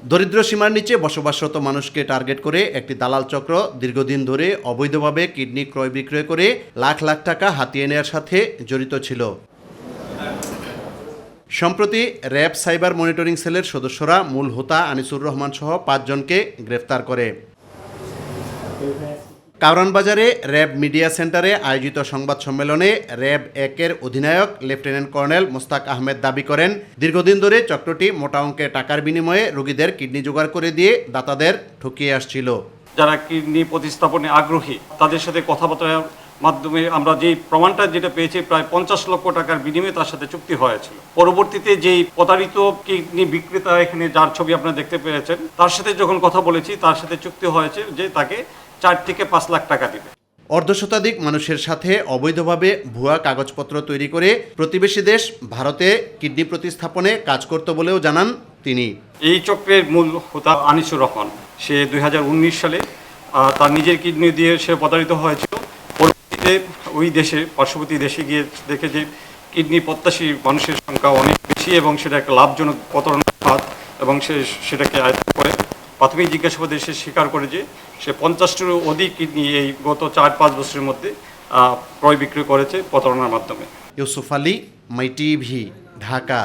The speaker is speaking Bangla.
দরিদ্র সীমার নিচে বসবাসরত মানুষকে টার্গেট করে একটি দালাল চক্র দীর্ঘদিন ধরে অবৈধভাবে কিডনি ক্রয় বিক্রয় করে লাখ লাখ টাকা হাতিয়ে নেওয়ার সাথে জড়িত ছিল। সম্প্রতি র্যাব সাইবার মনিটরিং সেলের সদস্যরা মূল হোতা আনিসুর রহমান সহ ৫ জনকে গ্রেফতার করে। কারওয়ান বাজারে র্যাব মিডিয়া সেন্টারে আয়োজিত সংবাদ সম্মেলনে র্যাব ১-এর অধিনায়ক লেফটেন্যান্ট কর্নেল মোস্তাক আহমেদ দাবি করেন, দীর্ঘদিন ধরে চক্রটি মোটা অঙ্কের টাকার বিনিময়ে রোগীদের কিডনি জোগাড় করে দিয়ে দাতাদের ঠকিয়ে আসছিল। যারা কিডনি প্রতিস্থাপনে আগ্রহী তাদের সাথে কথাবার্তার মাধ্যমে আমরা যেই প্রমাণটা যেটা পেয়েছি, প্রায় ৫০ লক্ষ টাকার বিনিময়ে তার সাথে চুক্তি হয়েছিল। পরবর্তীতে যেই প্রতারিত কিডনি বিক্রেতা, এখানে যার ছবি আপনারা দেখতে পেয়েছেন, তার সাথে যখন কথা বলেছি, তার সাথে চুক্তি হয়েছে যে তাকে ৪ থেকে ৫ লাখ টাকা দিবে। অর্ধশতাধিক মানুষের সাথে অবৈধভাবে ভুয়া কাগজপত্র তৈরি করে প্রতিবেশী দেশ ভারতে কিডনি প্রতিস্থাপনে কাজ করত বলেও জানান তিনি। এই চক্রের মূল হোতা আনিসুর রহমান, সে ২০১৯ সালে তার নিজের কিডনি দিয়ে সে প্রতারিত হয়েছিল। পরবর্তীতে ওই দেশে, পার্শ্ববর্তী দেশে গিয়ে দেখে যে কিডনি প্রত্যাশী মানুষের সংখ্যা অনেক বেশি এবং সেটা একটা লাভজনক প্রতারণার খাত, এবং সে সেটাকে আয়ত্ত করে প্রাথমিক জিজ্ঞাসাবাদে সে স্বীকার করে যে সে ৫০টারও অধিক কিডনি এই গত ৪-৫ বছরের মধ্যে ক্রয় বিক্রয় করেছে প্রতারণার মাধ্যমে। ইউসুফ আলী, মাই টিভি, ঢাকা।